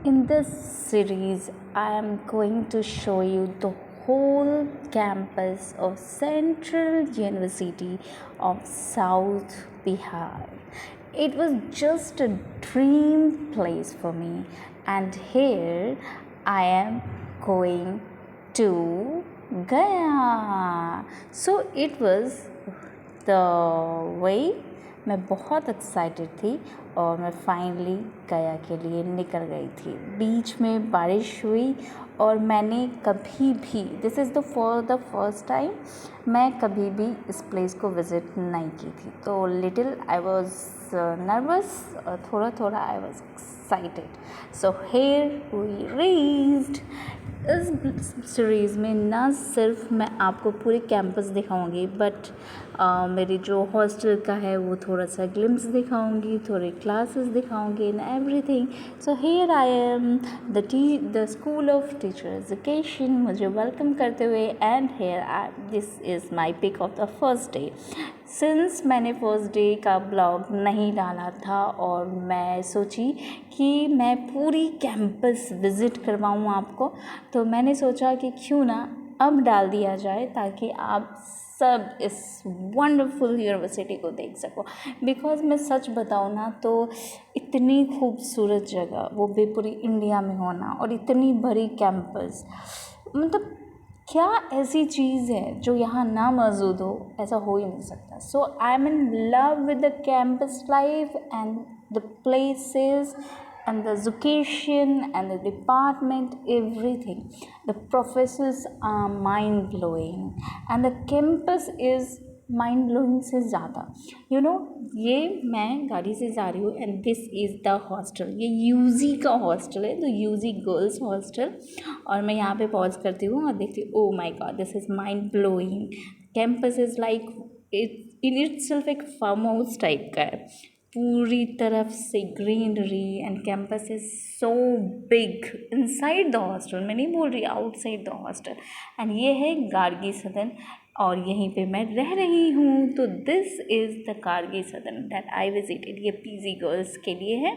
In this series, I am going to show you the whole campus of Central University of South Bihar. It was just a dream place for me, and here I am going to Gaya. So it was the way मैं बहुत excited थी और मैं finally गया के लिए निकल गई थी। बीच में बारिश हुई और मैंने कभी भी this is the first time मैं कभी भी इस प्लेस को विज़िट नहीं की थी, तो लिटिल आई वॉज नर्वस, थोड़ा थोड़ा I was excited. So here we reached. इस सीरीज़ में ना सिर्फ मैं आपको पूरे कैंपस दिखाऊंगी, बट मेरी जो हॉस्टल का है वो थोड़ा सा ग्लिम्स दिखाऊंगी, थोड़े क्लासेस दिखाऊंगी and everything. So here I am the school of teacher education मुझे वेलकम करते हुए, and here this is my pic of the first day. Since मैंने फर्स्ट डे का ब्लॉग नहीं डाला था और मैं सोची कि मैं पूरी कैंपस विज़िट करवाऊँ आपको, तो मैंने सोचा कि क्यों ना अब डाल दिया जाए ताकि आप सब इस वंडरफुल यूनिवर्सिटी को देख सको। बिकॉज़ मैं सच बताऊँ ना तो इतनी खूबसूरत जगह, वो भी पूरी इंडिया में होना और इतनी बड़ी कैंपस, मतलब क्या ऐसी चीज़ है जो यहाँ ना मौजूद हो, ऐसा हो ही नहीं सकता। So I am in love with the campus life and the places and the education and the department, everything. The professors are mind blowing and the campus is mind blowing से ज़्यादा। ये मैं गाड़ी से जा रही हूँ and this is the hostel. ये यूजी का हॉस्टल है, तो यूजी गर्ल्स हॉस्टल, और मैं यहाँ पे पॉज करती हूँ और देखती हूँ, oh my God, this is mind blowing. Campus is like in itself एक फार्म हाउस टाइप का है, पूरी तरफ से greenery and campus is so big inside the hostel. मैं नहीं बोल रही आउटसाइड द हॉस्टल। एंड ये है गार्गी सदन और यहीं पे मैं रह रही हूँ। तो दिस इज़ द गार्गी सदन दैट आई विजिटेड। ये पीजी गर्ल्स के लिए है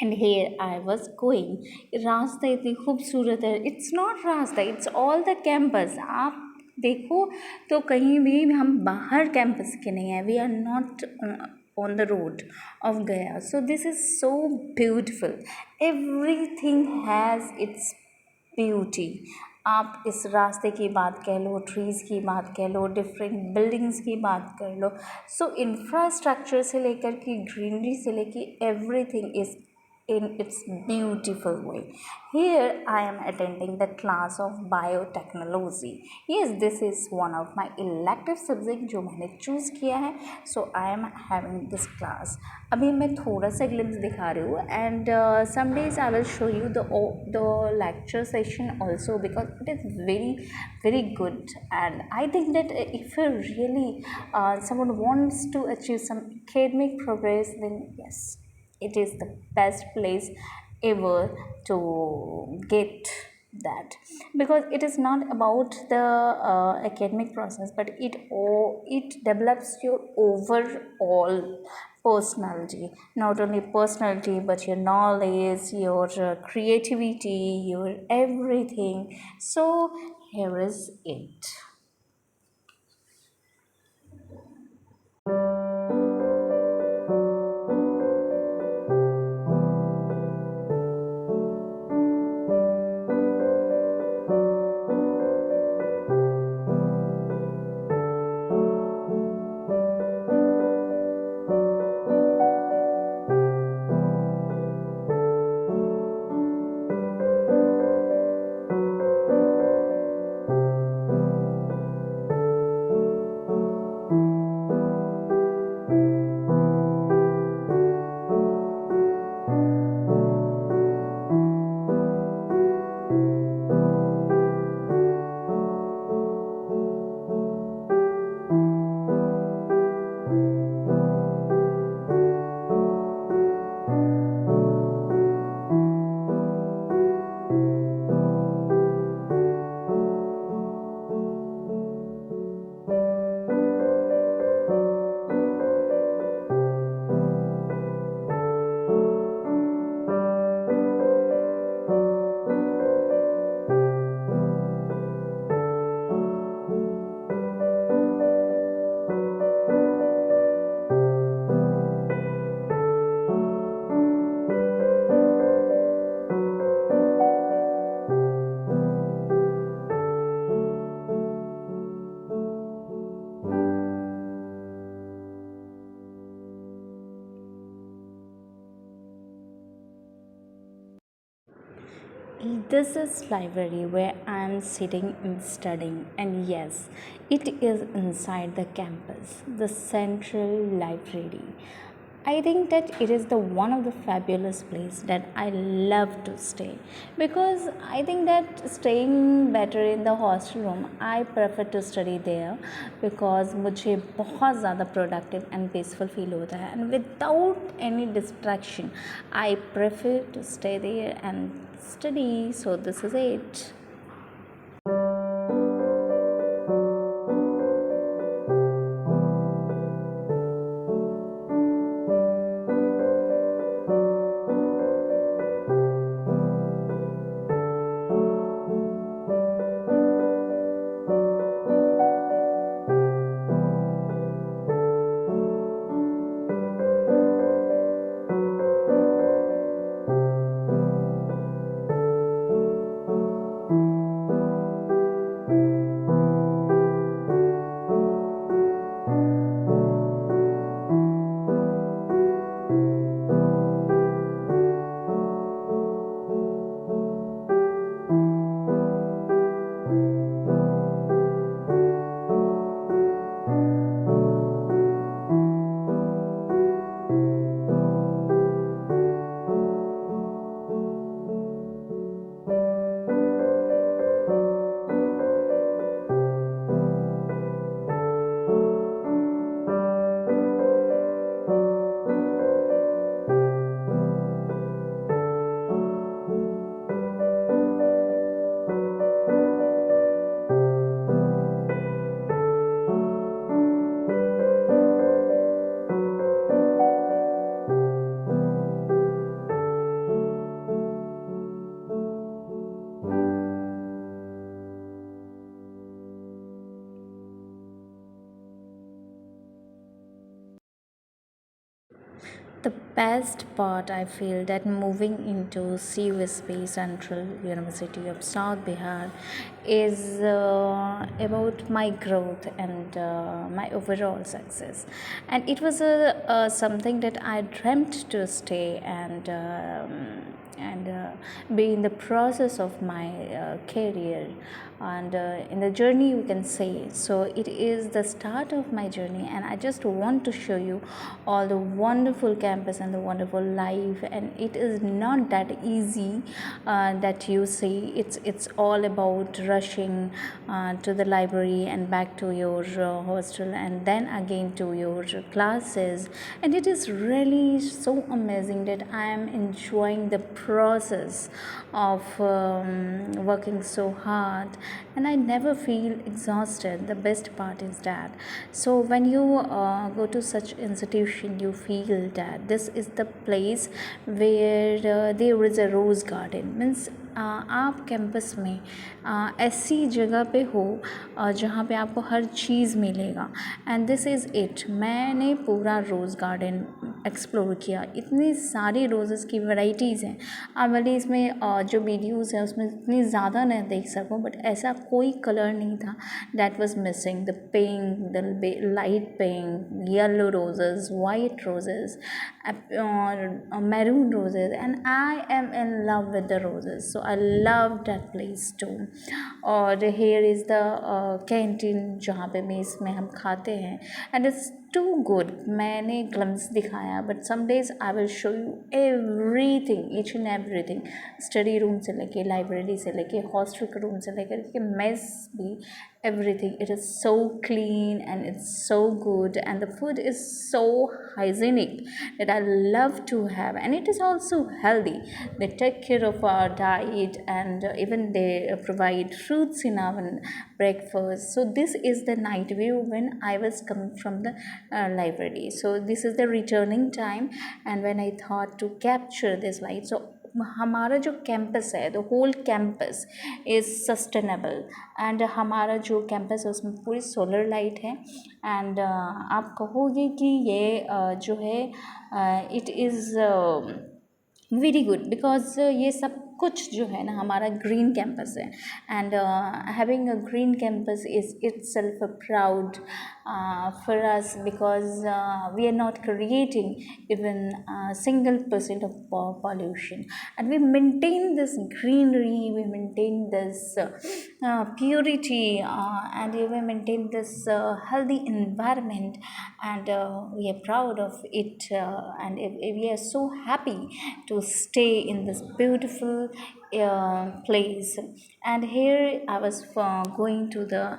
and here I was going. रास्ता इतनी खूबसूरत है, इट्स नॉट रास्ता, इट्स ऑल द कैंपस। आप देखो तो कहीं भी हम बाहर कैंपस के नहीं हैं, we are not on the road of Gaya. So this is so beautiful. Everything has its beauty. आप इस रास्ते की बात कह लो, ट्रीज़ की बात कह लो, डिफरेंट बिल्डिंग्स की बात कर लो, सो इंफ्रास्ट्रक्चर से लेकर की ग्रीनरी से लेकर everything is in its beautiful way. Here I am attending the class of biotechnology. Yes, this is one of my elective subject जो मैंने चूज़ किया है, so I am having this class. अभी मैं थोड़ा सा ग्लिम्स दिखा रही हूँ and some days I will show you the lecture session also, because it is very good, and I think that if you really someone wants to achieve some academic progress, then yes, it is the best place ever to get that, because it is not about the academic process, but it develops your overall personality, not only personality but your knowledge, your creativity, your everything. So here is it. This is library where I'm sitting and studying, and yes, it is inside the campus, the central library. I think that it is the one of the fabulous place that I love to stay, because I think that staying better in the hostel room I prefer to study there, because मुझे बहुत ज़्यादा productive and peaceful feel होता है, and without any distraction I prefer to stay there and study. So this is it. The best part I feel that moving into CUSP Central University of South Bihar is about my growth and my overall success, and it was something that I dreamt to stay and be in the process of my career and in the journey you can say. So it is the start of my journey, and I just want to show you all the wonderful campus and the wonderful life, and it is not that easy that you see. It's all about rushing to the library and back to your hostel and then again to your classes, and it is really so amazing that I am enjoying the process of working so hard, and I never feel exhausted. The best part is that, so when you go to such institution you feel that this is the place where there is a rose garden, means आप campus में ऐसी जगह पे हो जहाँ पे आपको हर चीज़ मिलेगा, एंड दिस इज़ इट। मैंने पूरा रोज़ गार्डन एक्सप्लोर किया, इतनी सारी रोज़ेस की वैरायटीज़ हैं। आप भले इसमें जो वीडियोज़ हैं उसमें इतनी ज़्यादा नहीं देख सकूँ, बट ऐसा कोई कलर नहीं था that was missing. The pink, the light pink, yellow roses, white roses, maroon roses, and I am in love with the roses, so I love that place too. और here is the canteen जहाँ पे mess में हम खाते हैं, and it's too good. मैंने glimpse दिखाया, but some days I will show you everything, each and everything, study room से लेके library से लेके hostel room से लेकर के mess भी, everything. It is so clean and it's so good, and the food is so hygienic that I love to have, and it is also healthy. They take care of our diet, and even they provide fruits in our breakfast. So this is the night view when I was coming from the library. So this is the returning time, and when I thought to capture this light, so हमारा जो campus है, the whole campus is sustainable, and हमारा जो campus है उसमें पूरी solar light है, and आप कहोगे कि ये जो है it is very good, because ये सब कुछ जो है ना हमारा ग्रीन कैंपस है. And having a green campus is itself a proud for us, because we are not creating even a single percent of pollution, and we maintain this greenery, we maintain this purity, and we maintain this healthy environment, and we are proud of it, and we are so happy to stay in this beautiful place. And here I was going to the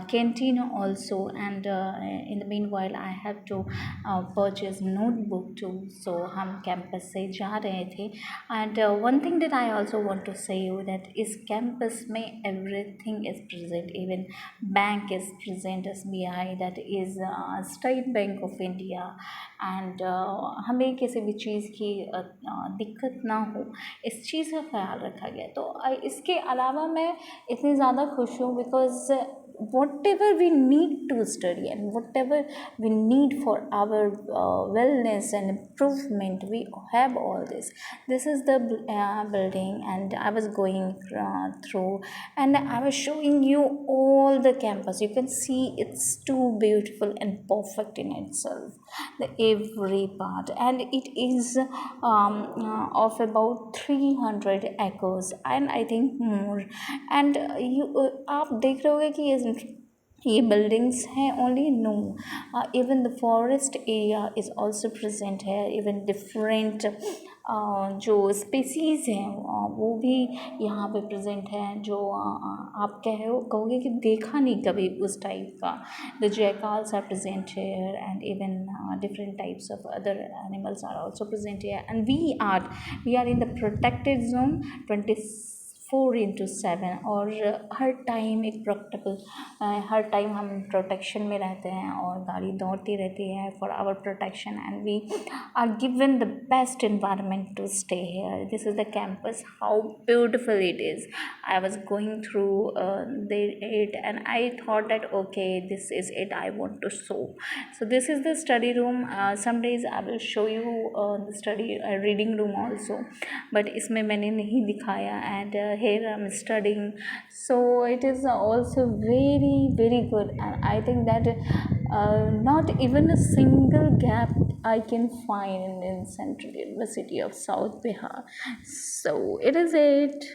canteen also, and in the meanwhile I have to purchase notebook too. So हम campus से जा रहे थे. And one thing that I also want to say you that is campus में everything is present, even bank is present, SBI, that is State Bank of India. And हमें किसी भी चीज़ की दिक्कत ना हो, इस चीज़ का ख्याल रखा गया. तो इसके अलावा मैं इतनी ज़्यादा खुश हूँ, because whatever we need to study and whatever we need for our wellness and improvement, we have all this is the building. And I was going through, and I was showing you all the campus. You can see it's too beautiful and perfect in itself, the every part. And it is of about 300 acres, and I think more. And आप देख रहे होगे कि ये buildings हैं only, no, even the forest area is also present here, even different जो species हैं वो भी यहाँ पे present हैं, जो आप कहोगे कि देखा नहीं कभी उस टाइप का. The jackals are present here, and even different types of other animals are also present here. And we are in the protected zone 24/7, और हर टाइम एक प्रोटेक्टेबल, हर टाइम हम प्रोटेक्शन में रहते हैं और गाड़ी दौड़ती रहती है for our protection. And we are given the best environment to stay here. This is the campus, how beautiful it is. I was going through it, and I thought that okay, this is it, I want to show. So this is the study room. Some days I will show you the study reading room also, but इसमें मैंने नहीं दिखाया. And here I'm studying, so it is also very very good. And I think that not even a single gap I can find in Central University of South Bihar. So it is it.